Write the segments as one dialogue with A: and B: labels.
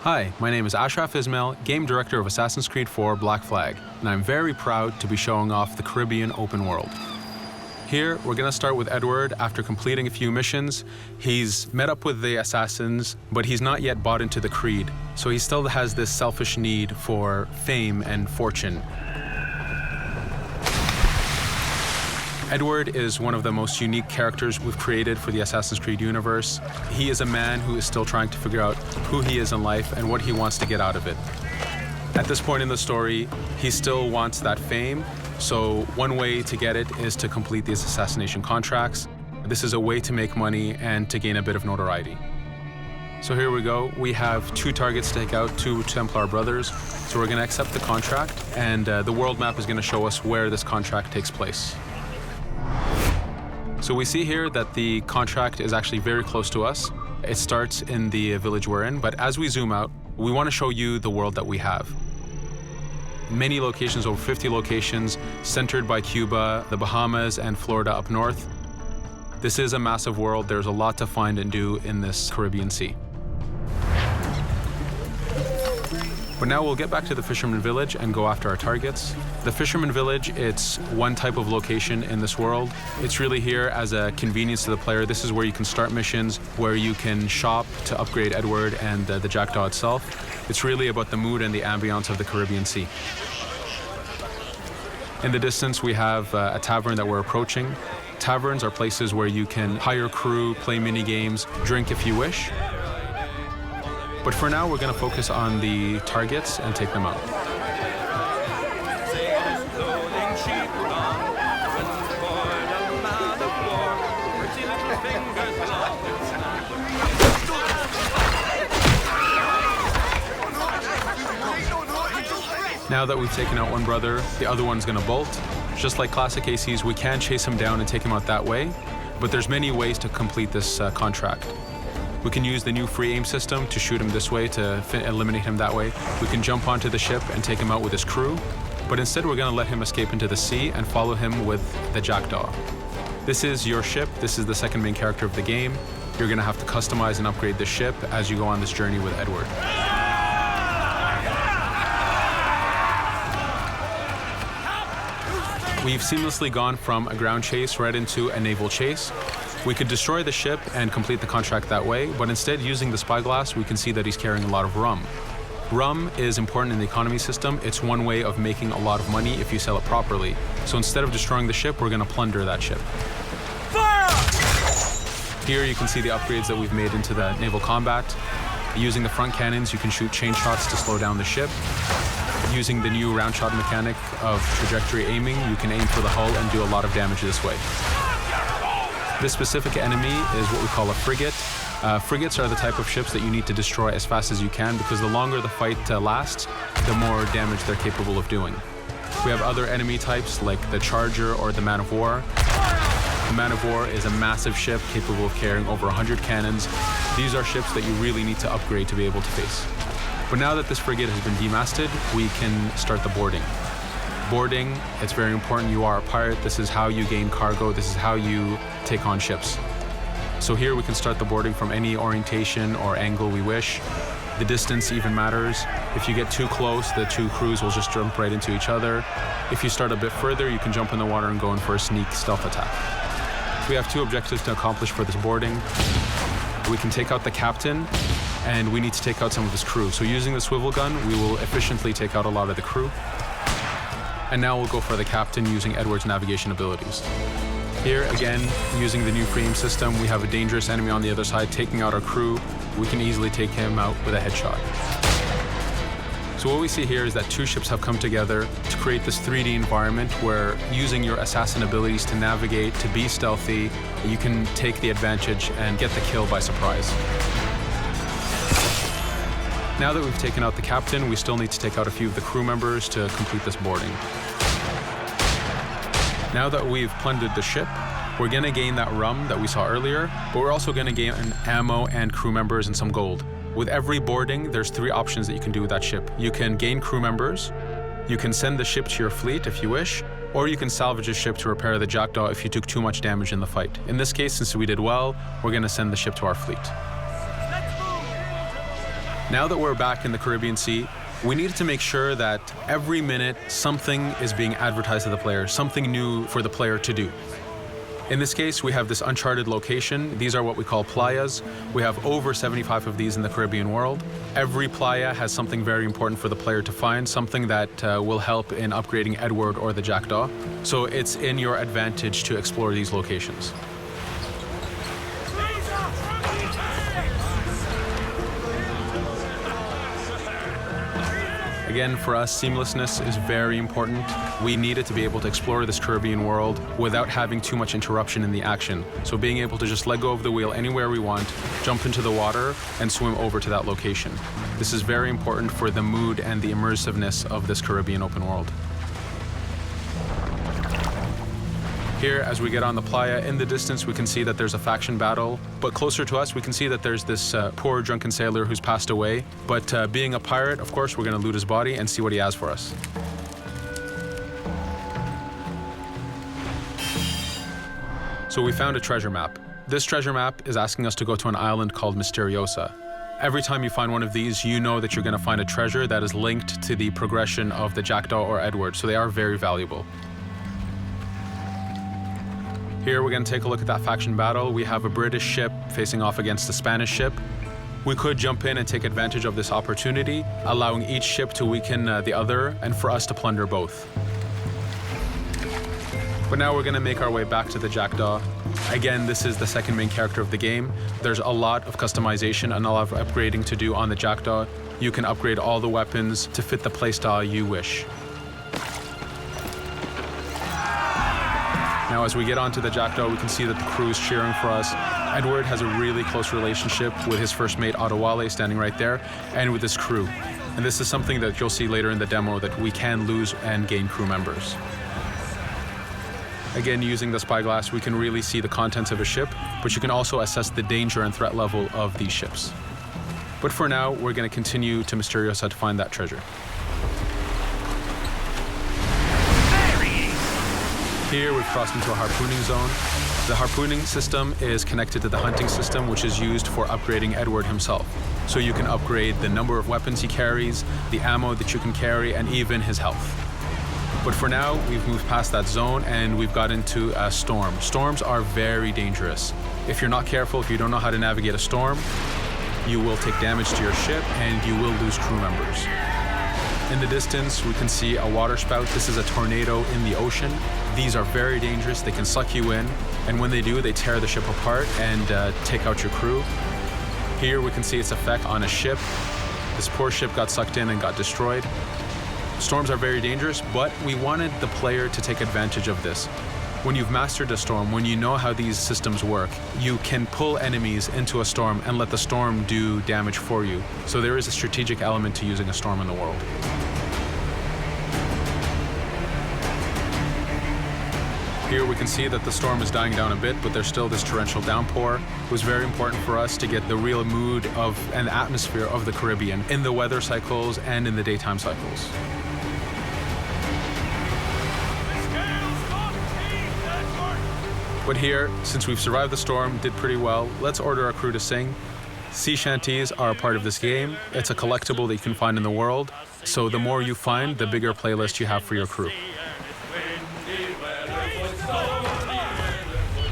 A: Hi, my name is Ashraf Ismail, Game Director of Assassin's Creed 4 Black Flag, and I'm very proud to be showing off the Caribbean open world. Here, we're going to start with Edward. After completing a few missions, he's met up with the assassins, but he's not yet bought into the creed, so he still has this selfish need for fame and fortune. Edward is one of the most unique characters we've created for the Assassin's Creed universe. He is a man who is still trying to figure out who he is in life and what he wants to get out of it. At this point in the story, he still wants that fame, so one way to get it is to complete these assassination contracts. This is a way to make money and to gain a bit of notoriety. So here we go. We have 2 targets to take out, 2 Templar brothers. So we're going to accept the contract, and the world map is going to show us where this contract takes place. So we see here that the contract is actually very close to us. It starts in the village we're in, but as we zoom out, we want to show you the world that we have. Many locations, over 50 locations, centered by Cuba, the Bahamas, and Florida up north. This is a massive world. There's a lot to find and do in this Caribbean Sea. But now we'll get back to the Fisherman Village and go after our targets. The Fisherman Village, it's one type of location in this world. It's really here as a convenience to the player. This is where you can start missions, where you can shop to upgrade Edward and the Jackdaw itself. It's really about the mood and the ambiance of the Caribbean Sea. In the distance, we have a tavern that we're approaching. Taverns are places where you can hire crew, play mini games, drink if you wish. But for now, we're going to focus on the targets and take them out. Now that we've taken out one brother, the other one's going to bolt. Just like classic ACs, we can chase him down and take him out that way, but there's many ways to complete this contract. We can use the new free aim system to shoot him this way, to eliminate him that way. We can jump onto the ship and take him out with his crew, but instead we're going to let him escape into the sea and follow him with the Jackdaw. This is your ship. This is the second main character of the game. You're going to have to customize and upgrade the ship as you go on this journey with Edward. We've seamlessly gone from a ground chase right into a naval chase. We could destroy the ship and complete the contract that way, but instead, using the spyglass, we can see that he's carrying a lot of rum. Rum is important in the economy system. It's one way of making a lot of money if you sell it properly. So instead of destroying the ship, we're going to plunder that ship. Fire! Here you can see the upgrades that we've made into the naval combat. Using the front cannons, you can shoot chain shots to slow down the ship. Using the new round shot mechanic of trajectory aiming, you can aim for the hull and do a lot of damage this way. This specific enemy is what we call a frigate. Frigates are the type of ships that you need to destroy as fast as you can, because the longer the fight lasts, the more damage they're capable of doing. We have other enemy types like the Charger or the Man of War. The Man of War is a massive ship capable of carrying over 100 cannons. These are ships that you really need to upgrade to be able to face. But now that this frigate has been demasted, we can start the boarding. Boarding, it's very important. You are a pirate. This is how you gain cargo. This is how you take on ships. So here we can start the boarding from any orientation or angle we wish. The distance even matters. If you get too close, the 2 crews will just jump right into each other. If you start a bit further, you can jump in the water and go in for a sneak stealth attack. We have 2 objectives to accomplish for this boarding. We can take out the captain, and we need to take out some of his crew. So using the swivel gun, we will efficiently take out a lot of the crew. And now we'll go for the captain using Edward's navigation abilities. Here, again, using the new free aim system, we have a dangerous enemy on the other side taking out our crew. We can easily take him out with a headshot. So what we see here is that 2 ships have come together to create this 3D environment where, using your assassin abilities to navigate, to be stealthy, you can take the advantage and get the kill by surprise. Now that we've taken out the captain, we still need to take out a few of the crew members to complete this boarding. Now that we've plundered the ship, we're going to gain that rum that we saw earlier, but we're also going to gain ammo and crew members and some gold. With every boarding, there's 3 options that you can do with that ship. You can gain crew members, you can send the ship to your fleet if you wish, or you can salvage a ship to repair the Jackdaw if you took too much damage in the fight. In this case, since we did well, we're going to send the ship to our fleet. Now that we're back in the Caribbean Sea, we needed to make sure that every minute something is being advertised to the player, something new for the player to do. In this case, we have this uncharted location. These are what we call playas. We have over 75 of these in the Caribbean world. Every playa has something very important for the player to find, something that will help in upgrading Edward or the Jackdaw. So it's in your advantage to explore these locations. Again, for us, seamlessness is very important. We needed to be able to explore this Caribbean world without having too much interruption in the action. So being able to just let go of the wheel anywhere we want, jump into the water, and swim over to that location. This is very important for the mood and the immersiveness of this Caribbean open world. Here, as we get on the playa, in the distance we can see that there's a faction battle, but closer to us we can see that there's this poor drunken sailor who's passed away. But being a pirate, of course, we're going to loot his body and see what he has for us. So we found a treasure map. This treasure map is asking us to go to an island called Misteriosa. Every time you find one of these, you know that you're going to find a treasure that is linked to the progression of the Jackdaw or Edward, so they are very valuable. Here we're going to take a look at that faction battle. We have a British ship facing off against a Spanish ship. We could jump in and take advantage of this opportunity, allowing each ship to weaken the other and for us to plunder both. But now we're going to make our way back to the Jackdaw. Again, this is the second main character of the game. There's a lot of customization and a lot of upgrading to do on the Jackdaw. You can upgrade all the weapons to fit the playstyle you wish. Now, as we get onto the Jackdaw, we can see that the crew is cheering for us. Edward has a really close relationship with his first mate, Adewale, standing right there, and with his crew. And this is something that you'll see later in the demo, that we can lose and gain crew members. Again, using the spyglass, we can really see the contents of a ship, but you can also assess the danger and threat level of these ships. But for now, we're going to continue to Misteriosa to find that treasure. Here we've crossed into a harpooning zone. The harpooning system is connected to the hunting system, which is used for upgrading Edward himself. So you can upgrade the number of weapons he carries, the ammo that you can carry, and even his health. But for now, we've moved past that zone and we've got into a storm. Storms are very dangerous. If you're not careful, if you don't know how to navigate a storm, you will take damage to your ship and you will lose crew members. In the distance, we can see a water spout. This is a tornado in the ocean. These are very dangerous. They can suck you in, and when they do, they tear the ship apart and take out your crew. Here we can see its effect on a ship. This poor ship got sucked in and got destroyed. Storms are very dangerous, but we wanted the player to take advantage of this. When you've mastered a storm, when you know how these systems work, you can pull enemies into a storm and let the storm do damage for you. So there is a strategic element to using a storm in the world. Here we can see that the storm is dying down a bit, but there's still this torrential downpour. It was very important for us to get the real mood of and atmosphere of the Caribbean in the weather cycles and in the daytime cycles. But here, since we've survived the storm, did pretty well, let's order our crew to sing. Sea shanties are a part of this game. It's a collectible that you can find in the world. So the more you find, the bigger playlist you have for your crew.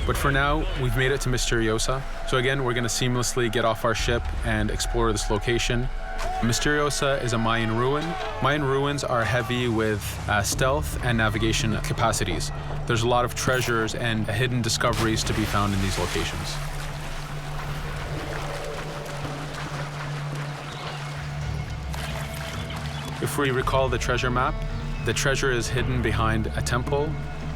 A: But for now, we've made it to Misteriosa. So again, we're going to seamlessly get off our ship and explore this location. Misteriosa is a Mayan ruin. Mayan ruins are heavy with stealth and navigation capacities. There's a lot of treasures and hidden discoveries to be found in these locations. If we recall the treasure map, the treasure is hidden behind a temple.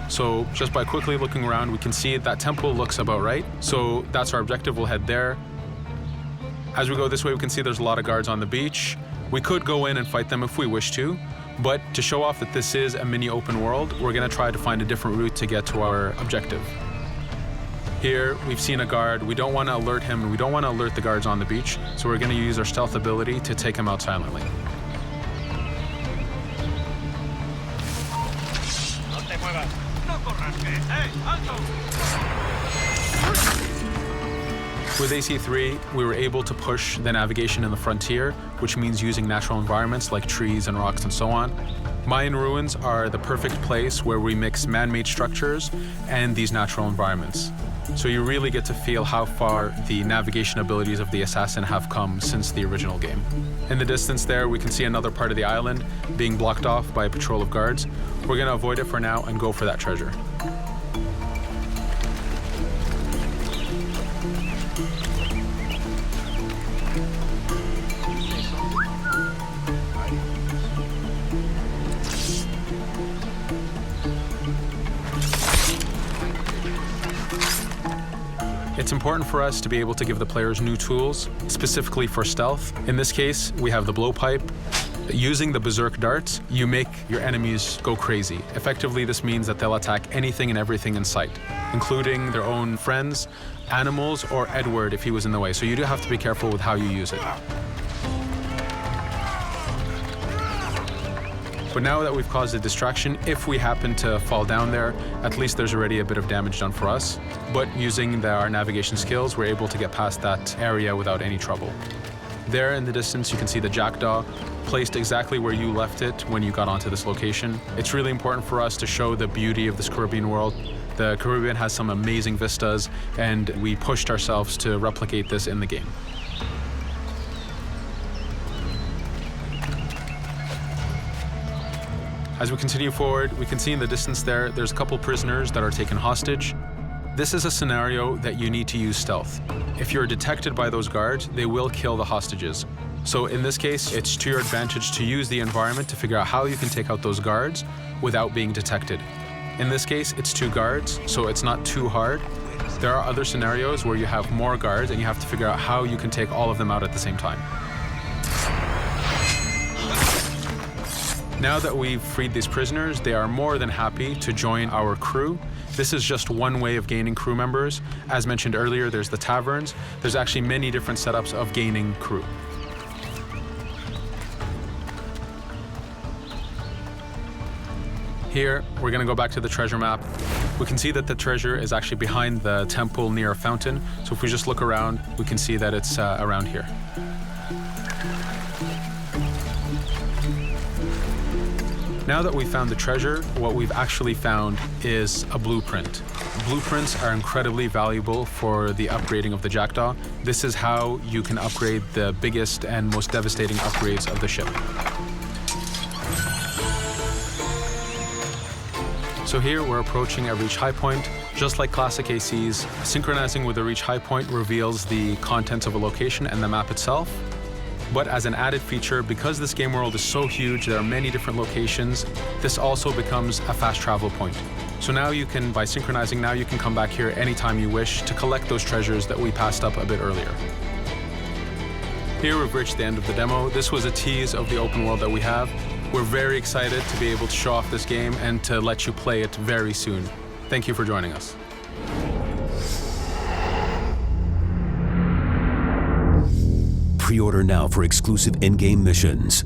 A: So just by quickly looking around, we can see that temple looks about right. So that's our objective. We'll head there. As we go this way, we can see there's a lot of guards on the beach. We could go in and fight them if we wish to, but to show off that this is a mini open world, we're going to try to find a different route to get to our objective. Here, we've seen a guard. We don't want to alert him, and we don't want to alert the guards on the beach, so we're going to use our stealth ability to take him out silently. With AC3, we were able to push the navigation in the frontier, which means using natural environments like trees and rocks and so on. Mayan ruins are the perfect place where we mix man-made structures and these natural environments. So you really get to feel how far the navigation abilities of the assassin have come since the original game. In the distance there, we can see another part of the island being blocked off by a patrol of guards. We're going to avoid it for now and go for that treasure. It's important for us to be able to give the players new tools, specifically for stealth. In this case, we have the blowpipe. Using the berserk darts, you make your enemies go crazy. Effectively, this means that they'll attack anything and everything in sight, including their own friends, animals, or Edward if he was in the way. So you do have to be careful with how you use it. But now that we've caused a distraction, if we happen to fall down there, at least there's already a bit of damage done for us. But using our navigation skills, we're able to get past that area without any trouble. There in the distance, you can see the Jackdaw, placed exactly where you left it when you got onto this location. It's really important for us to show the beauty of this Caribbean world. The Caribbean has some amazing vistas, and we pushed ourselves to replicate this in the game. As we continue forward, we can see in the distance there's a couple prisoners that are taken hostage. This is a scenario that you need to use stealth. If you're detected by those guards, they will kill the hostages. So in this case, it's to your advantage to use the environment to figure out how you can take out those guards without being detected. In this case, it's 2 guards, so it's not too hard. There are other scenarios where you have more guards and you have to figure out how you can take all of them out at the same time. Now that we've freed these prisoners, they are more than happy to join our crew. This is just one way of gaining crew members. As mentioned earlier, there's the taverns. There's actually many different setups of gaining crew. Here, we're going to go back to the treasure map. We can see that the treasure is actually behind the temple near a fountain. So if we just look around, we can see that it's around here. Now that we've found the treasure, what we've actually found is a blueprint. Blueprints are incredibly valuable for the upgrading of the Jackdaw. This is how you can upgrade the biggest and most devastating upgrades of the ship. So here we're approaching a reach high point. Just like classic ACs, synchronizing with a reach high point reveals the contents of a location and the map itself. But as an added feature, because this game world is so huge, there are many different locations, this also becomes a fast travel point. So now you can, by synchronizing, now you can come back here anytime you wish to collect those treasures that we passed up a bit earlier. Here we've reached the end of the demo. This was a tease of the open world that we have. We're very excited to be able to show off this game and to let you play it very soon. Thank you for joining us.
B: Pre-order now for exclusive in-game missions.